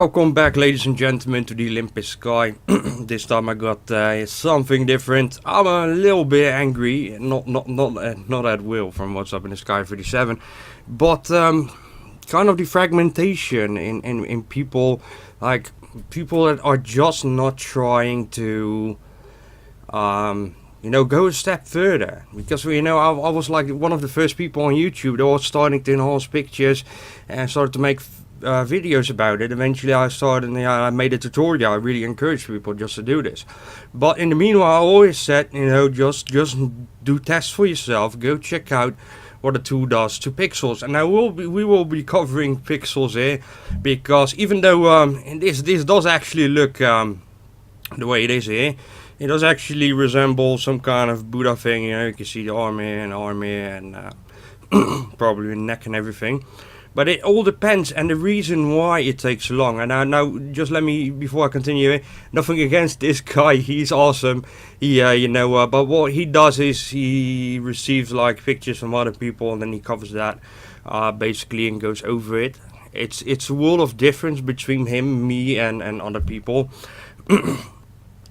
Welcome back, ladies and gentlemen, to the Olympus Sky. This time I got something different. I'm a little bit angry, not at will from what's up in the Sky 37, but kind of the fragmentation in people, like people that are just not trying to, go a step further. Because I was like one of the first people on YouTube that was starting to enhance pictures and started to make videos about it. Eventually I started and I made a tutorial. I really encourage people just to do this, but in the meanwhile I always said, just do tests for yourself. Go check out what the tool does to pixels, and we will be covering pixels here, because even though this does actually look the way it is here, it does actually resemble some kind of Budha thing. You can see the arm here and probably the neck and everything. But it all depends, and the reason why it takes so long. And now just let me, before I continue, nothing against this guy, he's awesome. But what he does is he receives like pictures from other people, and then he covers that, basically, and goes over it. It's a world of difference between him, me, and other people.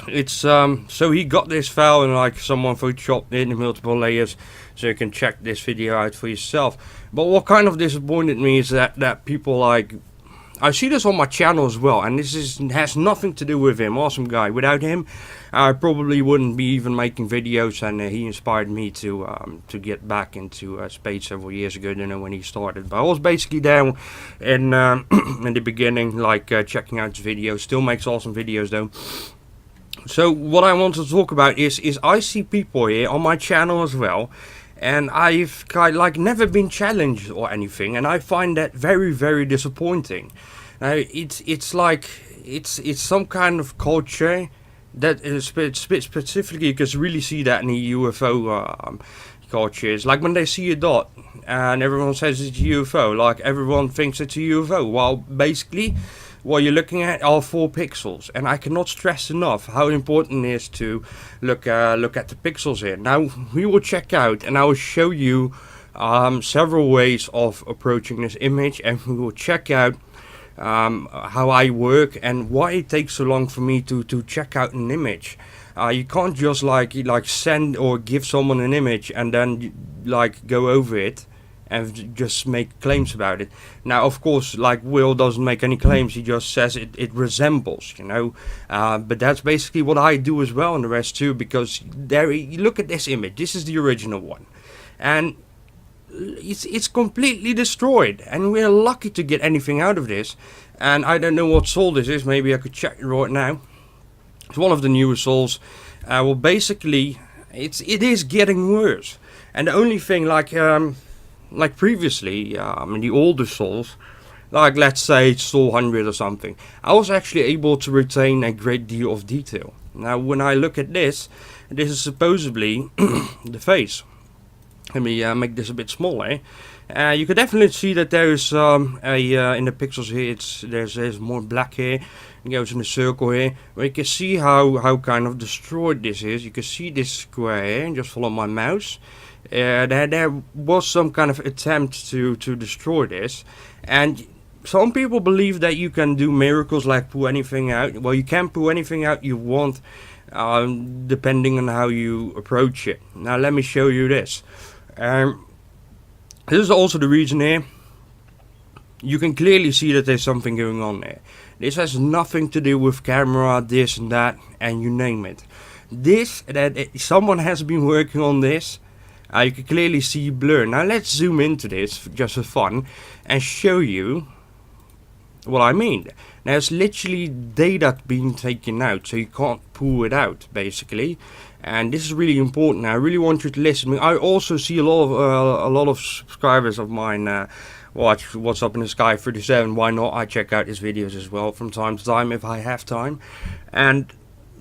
It's so he got this file and like someone photoshopped it in multiple layers, so you can check this video out for yourself. But what kind of disappointed me is that people, like, I see this on my channel as well, and this has nothing to do with him. Awesome guy. Without him, I probably wouldn't be even making videos, and he inspired me to get back into spate several years ago. When he started, but I was basically down in in the beginning, like checking out his videos. Still makes awesome videos though. So what I want to talk about is I see people here on my channel as well, and I've never been challenged or anything, and I find that very, very disappointing. Now it's like it's some kind of culture that is specifically, you can really see that in the UFO cultures. Like when they see a dot and everyone says it's a UFO, like everyone thinks it's a UFO. Well, basically, what you're looking at are 4 pixels, and I cannot stress enough how important it is to look at the pixels here. Now we will check out, and I will show you several ways of approaching this image, and we will check out how I work and why it takes so long for me to check out an image. You can't just like send or give someone an image and then go over it and just make claims about it. Now, of course, like Will doesn't make any claims, he just says it resembles, but that's basically what I do as well, and the rest too, because there, you look at this image, this is the original one, and it's completely destroyed, and we're lucky to get anything out of this. And I don't know what soul this is, maybe I could check it right now. It's one of the newer souls. Well, basically, it is getting worse, and the only thing, like previously, in the older souls, like let's say soul 100 or something, I was actually able to retain a great deal of detail. Now when I look at this is supposedly the face. Let me make this a bit smaller. You can definitely see that there's in the pixels here, there's more black here. It goes in a circle here, where you can see how kind of destroyed this is. You can see this square here, and just follow my mouse. There was some kind of attempt to destroy this, and some people believe that you can do miracles like pull anything out. Well, you can pull anything out you want, depending on how you approach it. Now let me show you this. This is also the reason here. You can clearly see that there's something going on there. This has nothing to do with camera, this and that, and you name it. Someone has been working on this. You can clearly see blur. Now let's zoom into this just for fun and show you what I mean. Now it's literally data being taken out, so you can't pull it out basically. And this is really important. I really want you to listen. I also see a lot of subscribers of mine watch What's Up in the Sky 37. Why not? I check out his videos as well from time to time if I have time.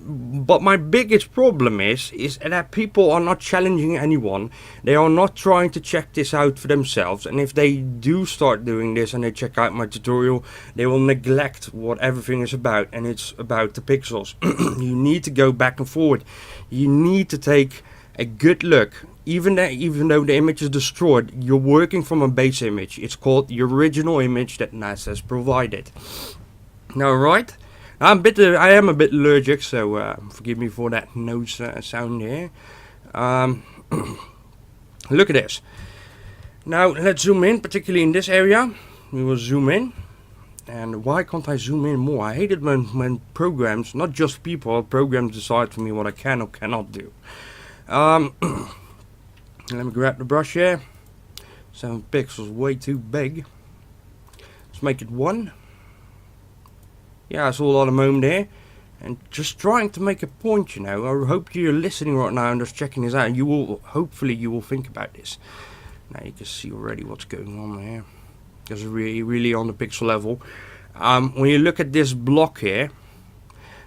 But my biggest problem is that people are not challenging anyone. They are not trying to check this out for themselves. And if they do start doing this and they check out my tutorial, they will neglect what everything is about. And it's about the pixels. You need to go back and forward. You need to take a good look. Even though the image is destroyed, you're working from a base image. It's called the original image that NASA has provided. Now, right, I am a bit allergic, so forgive me for that nose sound here. Look at this. Now let's zoom in, particularly in this area. We will zoom in. And why can't I zoom in more? I hate it when programs, not just people, programs decide for me what I can or cannot do. Let me grab the brush here. 7 pixels, way too big. Let's make it 1. Yeah, I saw a lot of moment there. And just trying to make a point, you know. I hope you're listening right now and just checking this out. Hopefully you will think about this. Now you can see already what's going on there. Because really on the pixel level. When you look at this block here,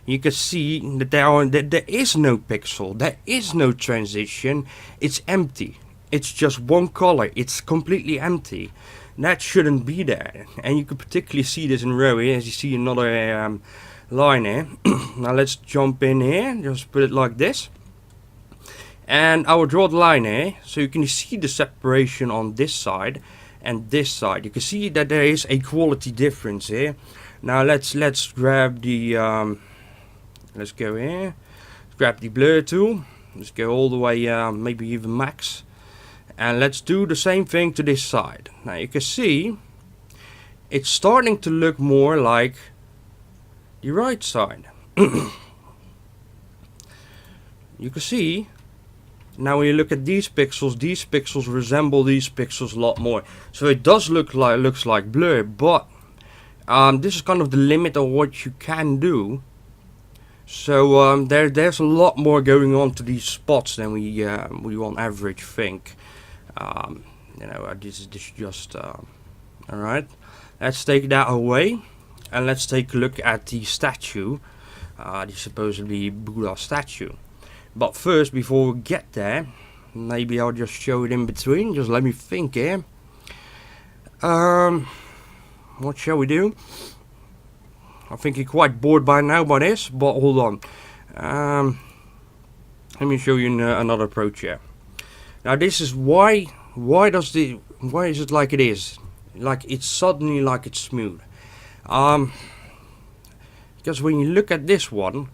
you can see that there is no pixel, there is no transition, it's empty. It's just one color, it's completely empty. That shouldn't be there. And you can particularly see this in row here, as you see another line here. Now let's jump in here, just put it like this. And I will draw the line here, so you can see the separation on this side and this side. You can see that there is a quality difference here. Now let's grab the let's go here. Let's grab the blur tool. Let's go all the way, maybe even max, and let's do the same thing to this side. Now you can see it's starting to look more like the right side. You can see. Now when you look at these pixels resemble these pixels a lot more. So it does looks like blur, but this is kind of the limit of what you can do. So there's a lot more going on to these spots than we on average think. You know, this is just alright. Let's take that away and let's take a look at the statue, the supposedly Budha statue. But first, before we get there, maybe I'll just show it in between. Just let me think here. What shall we do? I think you're quite bored by now by this, but hold on. Let me show you another approach here. Now this is why is it like it is? Like it's suddenly like it's smooth. Because when you look at this one,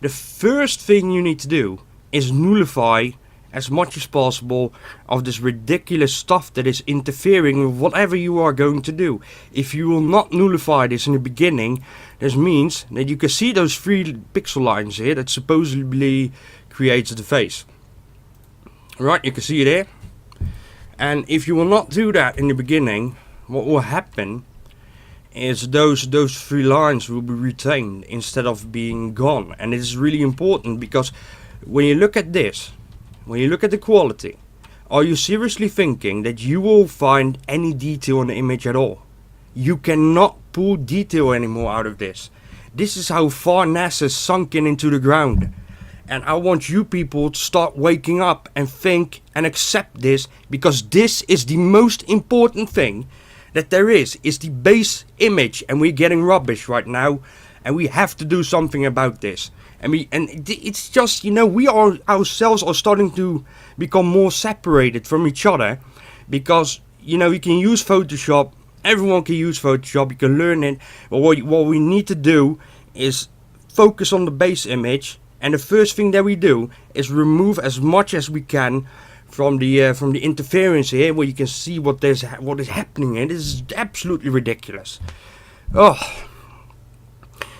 the first thing you need to do is nullify as much as possible of this ridiculous stuff that is interfering with whatever you are going to do. If you will not nullify this in the beginning, this means that you can see those 3 pixel lines here that supposedly creates the face. Right, you can see it here. And if you will not do that in the beginning, what will happen is those 3 lines will be retained instead of being gone. And it is really important because when you look at this, when you look at the quality, are you seriously thinking that you will find any detail in the image at all? You cannot pull detail anymore out of this. This is how far NASA is sunken into the ground. And I want you people to start waking up and think and accept this, because this is the most important thing that there is the base image, and we're getting rubbish right now, and we have to do something about this. And it's just, you know, we are ourselves are starting to become more separated from each other, because, you know, you can use Photoshop, everyone can use Photoshop, you can learn it, but what we need to do is focus on the base image, and the first thing that we do is remove as much as we can from the interference here, where you can see what is happening here. This is absolutely ridiculous. Oh.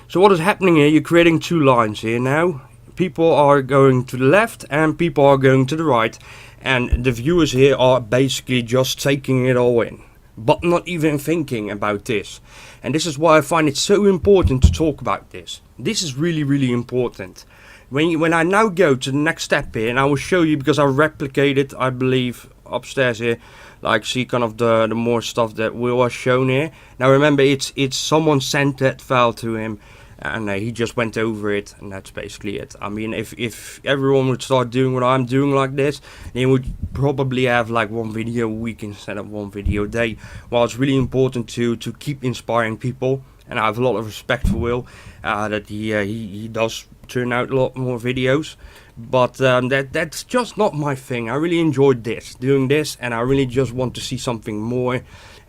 So what is happening here? You're creating 2 lines here now. People are going to the left and people are going to the right, and the viewers here are basically just taking it all in, but not even thinking about this. And this is why I find it so important to talk about this. This is really, really important. When I now go to the next step here, and I will show you, because I replicated, I believe, upstairs here, like see kind of the more stuff that was shown here. Now remember, it's someone sent that file to him, and he just went over it, and that's basically it. I mean, if everyone would start doing what I'm doing like this, then would probably have like 1 video a week instead of 1 video a day. Well, it's really important to keep inspiring people, and I have a lot of respect for Will, that he does turn out a lot more videos, but that's just not my thing. I really enjoyed doing this, and I really just want to see something more,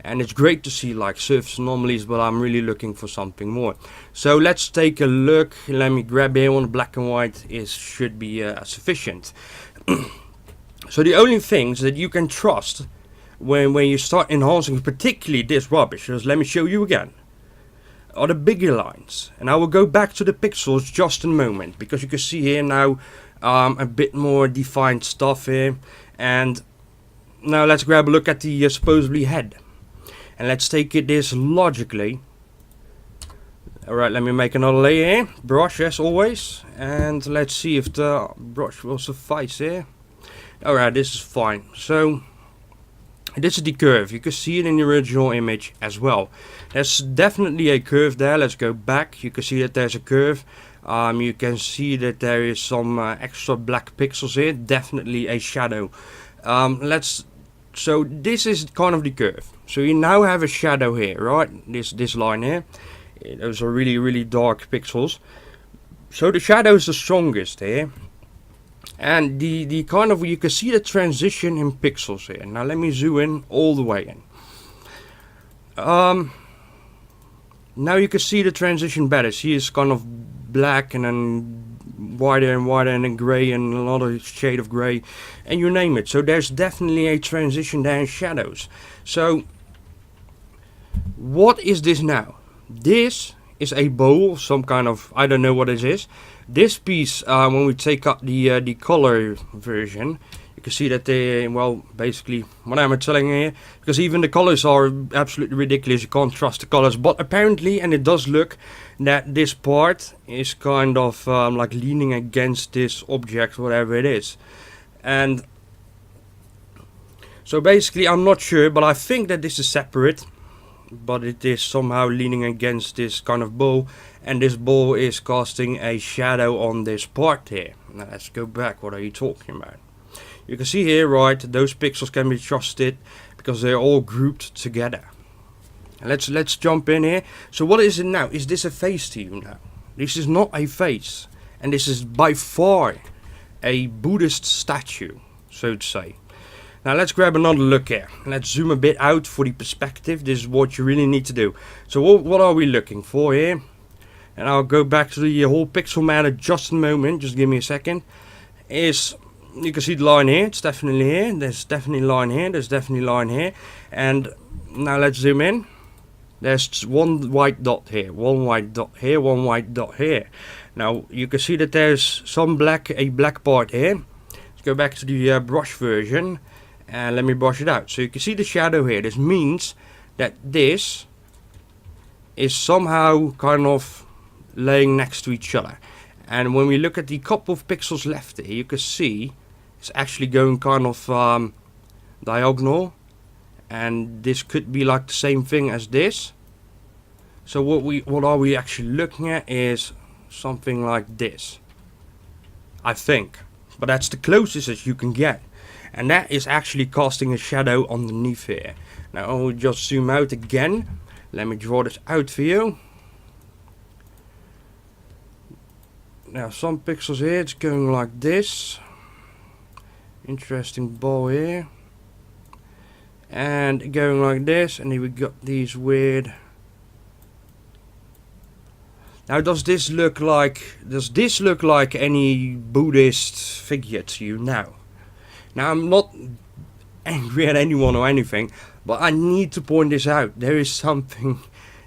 and it's great to see like surface anomalies, but I'm really looking for something more. So let's take a look. Let me grab here one. Black and white should be sufficient. So the only things that you can trust when you start enhancing, particularly this rubbish, just let me show you again, are the bigger lines. And I will go back to the pixels just in a moment, because you can see here now a bit more defined stuff here. And now let's grab a look at the supposedly head, and let's take this logically. Alright, let me make another layer here. Brush as always, and let's see if the brush will suffice here. Alright, this is fine. So this is the curve. You can see it in the original image as well. There's definitely a curve there. Let's go back. You can see that there's a curve. You can see that there is some extra black pixels here. Definitely a shadow. So this is kind of the curve. So you now have a shadow here, right? This line here. Those are really dark pixels. So the shadow is the strongest here. And the kind of, you can see the transition in pixels here. Now let me zoom in all the way in. Now you can see the transition better. See, it's kind of black and then wider and wider and then grey and another shade of grey and you name it. So there's definitely a transition there in shadows. So what is this now? This is a bowl, some kind of, I don't know what it is. This piece, when we take up the color version, you can see that they, well, basically, what am I telling you here? Because even the colors are absolutely ridiculous, you can't trust the colors. But apparently, and it does look, that this part is kind of like leaning against this object, whatever it is. And so basically, I'm not sure, but I think that this is separate. But it is somehow leaning against this kind of bowl, and this bowl is casting a shadow on this part here. Now let's go back. What are you talking about? You can see here, right, those pixels can be trusted because they're all grouped together. And let's jump in here. So what is it now? Is this a face to you now? This is not a face, and this is by far a Buddhist statue, so to say. Now let's grab another look here. Let's zoom a bit out for the perspective. This is what you really need to do. So what are we looking for here? And I'll go back to the whole pixel matter just in a moment. Just give me a second. You can see the line here. It's definitely here. There's definitely a line here. There's definitely a line here. And now let's zoom in. There's one white dot here. One white dot here. One white dot here. Now you can see that there's a black part here. Let's go back to the brush version. And let me brush it out. So you can see the shadow here. This means that this is somehow kind of laying next to each other. And when we look at the couple of pixels left here, you can see it's actually going kind of diagonal. And this could be like the same thing as this. So what are we actually looking at is something like this, I think. But that's the closest as you can get. And that is actually casting a shadow underneath here. Now I will just zoom out again. Let me draw this out for you. Now some pixels here, it's going like this. Interesting ball here. And going like this, and here we got these weird. Now does this look like any Buddhist figure to you now? Now I'm not angry at anyone or anything, but I need to point this out. There is something,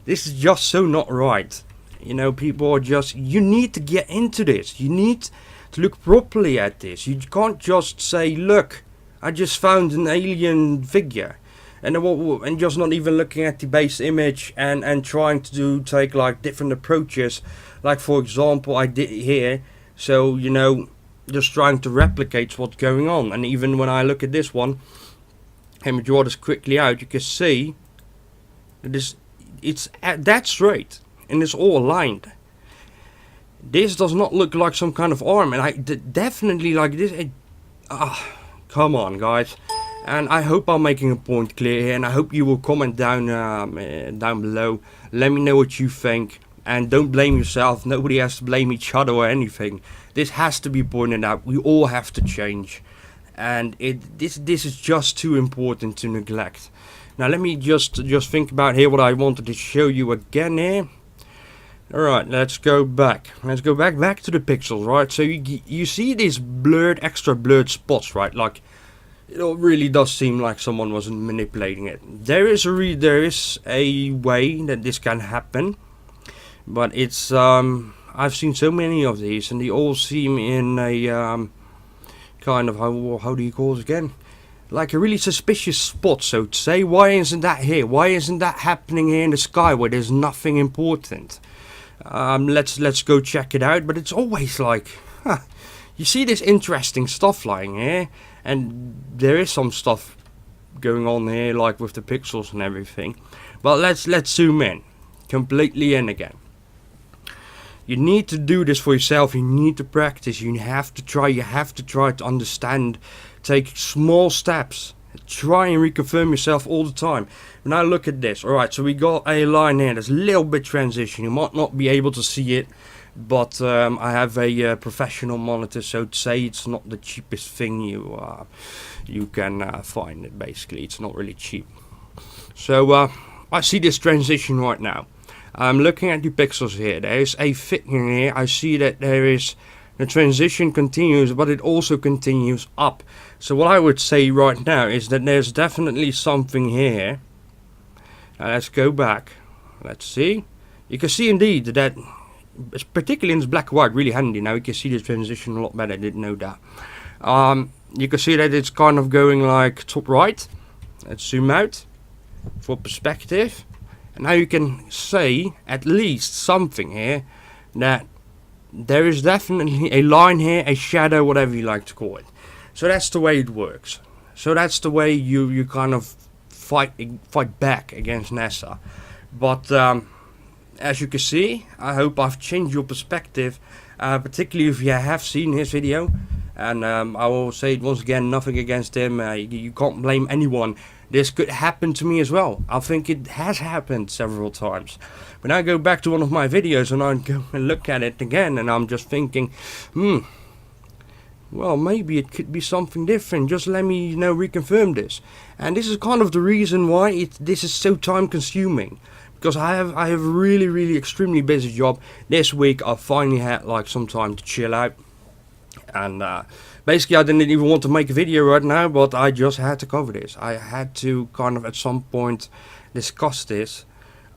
this is just so not right. You know, people are just, you need to get into this. You need to look properly at this. You can't just say, look, I just found an alien figure. And just not even looking at the base image and trying to take like different approaches. Like for example, I did here. So, you know, just trying to replicate what's going on. And even when I look at this one, let me draw this quickly out, you can see that it's that straight and it's all aligned. This does not look like some kind of arm, and I definitely like this. Come on, guys. And I hope I'm making a point clear here, and I hope you will comment down below. Let me know what you think. And don't blame yourself. Nobody has to blame each other or anything. This has to be pointed out. We all have to change. And this is just too important to neglect. Now let me just think about here what I wanted to show you again here. Alright, let's go back. Let's go back to the pixels, right? So you see these extra blurred spots, right? Like, it really does seem like someone was manipulating it. There is a way that this can happen, but it's I've seen so many of these, and they all seem in a kind of how do you call it again? Like a really suspicious spot, so to say. Why isn't that here? Why isn't that happening here in the sky where there's nothing important? Let's go check it out. But it's always like, you see this interesting stuff lying here, and there is some stuff going on here, like with the pixels and everything. But let's zoom in, completely in again. You need to do this for yourself. You need to practice. You have to try. You have to try to understand. Take small steps. Try and reconfirm yourself all the time. Now look at this. Alright, so we got a line here. There's a little bit transition. You might not be able to see it, but I have a professional monitor, so to say. It's not the cheapest thing you can find. It basically, it's not really cheap. So I see this transition right now. I'm looking at the pixels here. There is a figure here. I see that there is the transition continues, but it also continues up. So what I would say right now is that there's definitely something here. Now let's go back. Let's see. You can see indeed that, particularly in this black and white, really handy. Now you can see the transition a lot better. I didn't know that. You can see that it's kind of going like top right. Let's zoom out for perspective. And now you can say at least something here, that there is definitely a line here, a shadow, whatever you like to call it. So that's the way it works. So that's the way you kind of fight back against NASA. But as you can see, I hope I've changed your perspective, particularly if you have seen his video. And I will say it once again, nothing against him. You can't blame anyone. This could happen to me as well. I think it has happened several times. When I go back to one of my videos and I go and look at it again, and I'm just thinking, well, maybe it could be something different. Just let me, reconfirm this. And this is kind of the reason why this is so time consuming. Because I have a really extremely busy job. This week I finally had like some time to chill out. And basically I didn't even want to make a video right now, but I just had to cover this. I had to kind of at some point discuss this.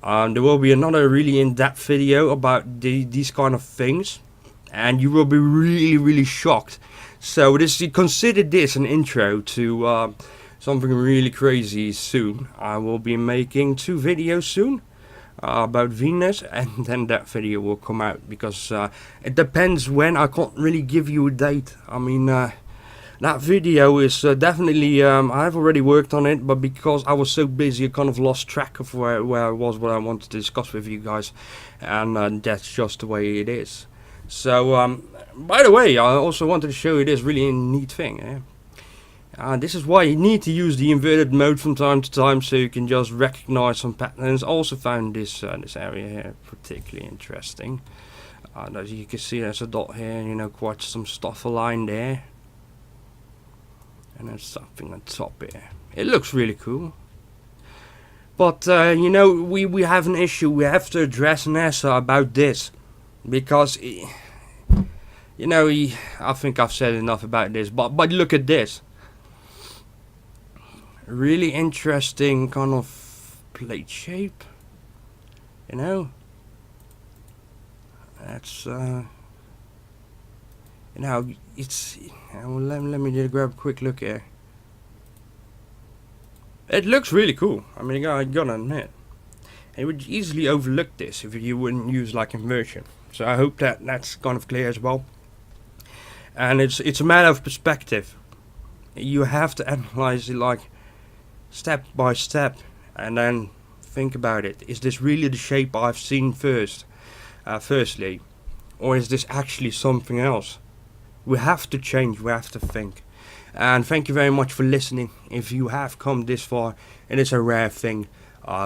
There will be another really in-depth video about these kind of things, and you will be really shocked. So consider this an intro to something really crazy soon. I will be making 2 videos soon. About Venus, and then that video will come out, because it depends when. I can't really give you a date. I mean, that video is definitely, I've already worked on it, but because I was so busy I kind of lost track of where I was, what I wanted to discuss with you guys, and that's just the way it is. So by the way, I also wanted to show you this really neat thing. This is why you need to use the inverted mode from time to time, so you can just recognize some patterns. I also found this area here particularly interesting. As you can see, there's a dot here, and quite some stuff aligned there. And there's something on top here. It looks really cool. But we have an issue. We have to address NASA about this, because I think I've said enough about this. But look at this. Really interesting kind of plate shape, that's it's well, let me just grab a quick look here. It looks really cool. I mean, I gotta admit, you would easily overlook this if you wouldn't use like inversion. So I hope that's kind of clear as well. And it's a matter of perspective. You have to analyze it like step by step, and then think about it. Is this really the shape I've seen firstly, or is this actually something else? We have to change, we have to think. And thank you very much for listening. If you have come this far, it is a rare thing.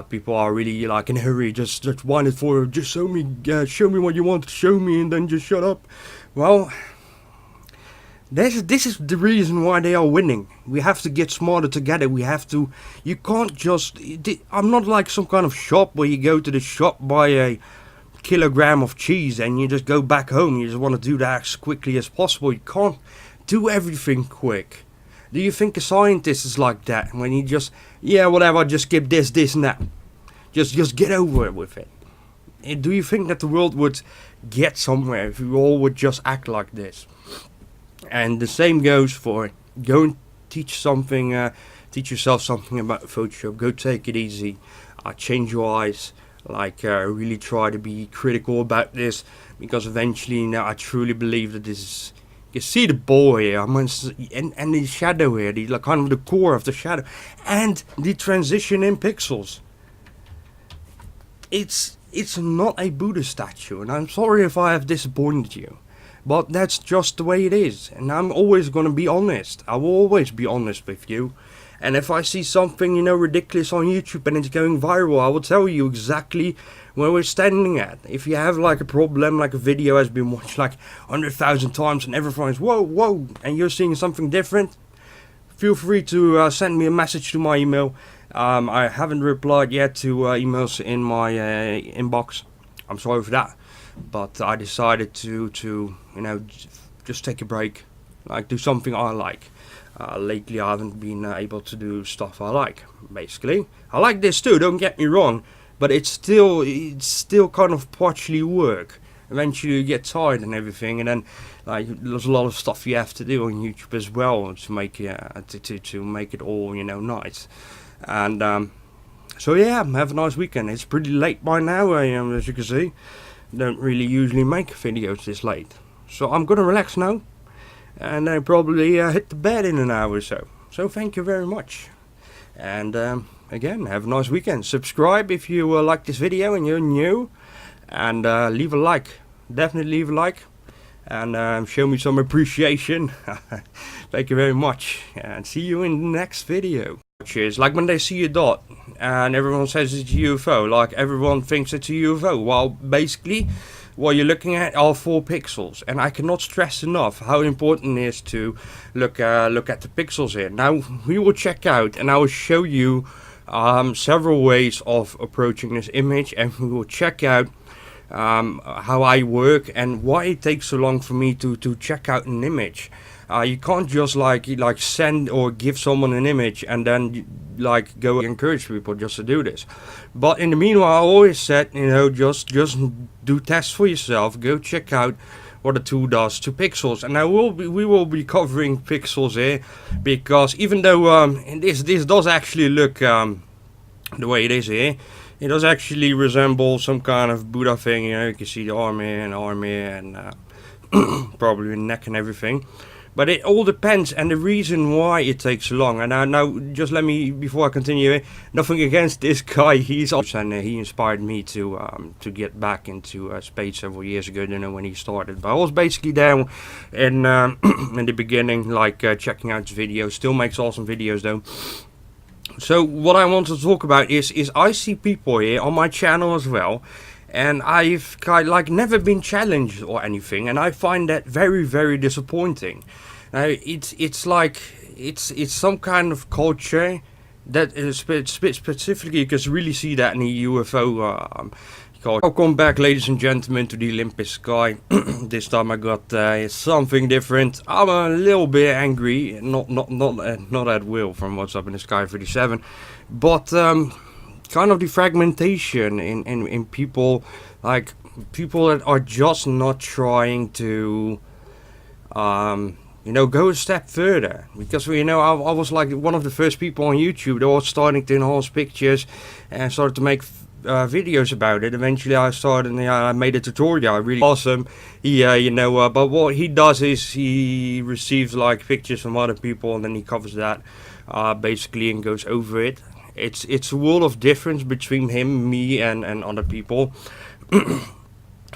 People are really like in a hurry, just wanted for, just show me what you want to show me, and then just shut up. Well, This is the reason why they are winning. We have to get smarter together. We have to. You can't just. I'm not like some kind of shop where you go to the shop, buy a kilogram of cheese, and you just go back home. You just want to do that as quickly as possible. You can't do everything quick. Do you think a scientist is like that? When you just, yeah, whatever, just skip this, and that. Just get over it with it. Do you think that the world would get somewhere if we all would just act like this? And the same goes for go and teach yourself something about Photoshop. Go take it easy. Change your eyes. Really try to be critical about this, because eventually, I truly believe that this is. You see the ball here, and the shadow here, the kind of the core of the shadow, and the transition in pixels. It's not a Buddha statue, and I'm sorry if I have disappointed you, but that's just the way it is, and I'm always gonna be honest. I will always be honest with you. And if I see something, ridiculous on YouTube and it's going viral, I will tell you exactly where we're standing at. If you have like a problem, like a video has been watched like 100,000 times and everyone's whoa, and you're seeing something different, feel free to send me a message to my email. I haven't replied yet to emails in my inbox. I'm sorry for that, but I decided to just take a break, do something I like. Lately I haven't been able to do stuff I like, basically. I like this too, don't get me wrong, but it's still kind of partially work. Eventually you get tired and everything, and then there's a lot of stuff you have to do on YouTube as well to make to make it all nice. And so yeah, have a nice weekend. It's pretty late by now, as you can see. Don't really usually make videos this late, so I'm gonna relax now. And I probably hit the bed in an hour or so. So thank you very much. And again, have a nice weekend. Subscribe if you like this video and you're new. And leave a like. Definitely leave a like. And show me some appreciation. Thank you very much. And see you in the next video. Cheers. Like when they see a dot and everyone says it's a UFO. Like everyone thinks it's a UFO. Well, basically, what you're looking at are 4 pixels, and I cannot stress enough how important it is to look at the pixels here. Now we will check out, and I will show you several ways of approaching this image, and we will check out how I work and why it takes so long for me to check out an image. You can't just like send or give someone an image and then go encourage people just to do this. But in the meanwhile, I always said, just do tests for yourself. Go check out what the tool does to pixels, and we will be covering pixels here, because even though this does actually look the way it is here, it does actually resemble some kind of Budha thing. You can see the arm here and probably the neck and everything. But it all depends, and the reason why it takes so long. And now, just let me, before I continue, nothing against this guy. He's awesome, and he inspired me to get back into spate several years ago. I don't know when he started, but I was basically there in in the beginning, checking out his videos. Still makes awesome videos though. So what I want to talk about is I see people here on my channel as well. And I've never been challenged or anything, and I find that very, very disappointing. It's some kind of culture that is specifically, you can really see that in the UFO culture. Welcome back, ladies and gentlemen, to the Olympus Sky. This time I got something different. I'm a little bit angry, not at will from what's up in the Sky 37, but kind of the fragmentation in people, people that are just not trying to go a step further. Because I was like one of the first people on YouTube that was starting to enhance pictures and started to make videos about it. Eventually I started and I made a tutorial. Really awesome. But what he does is he receives pictures from other people, and then he covers that basically and goes over it. It's a world of difference between him, me, and other people.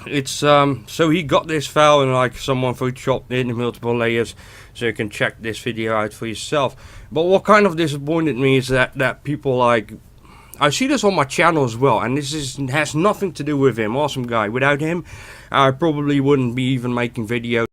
It's so he got this file and someone photoshopped it in multiple layers, so you can check this video out for yourself. But what kind of disappointed me is that people I see this on my channel as well, and this has nothing to do with him. Awesome guy. Without him, I probably wouldn't be even making videos.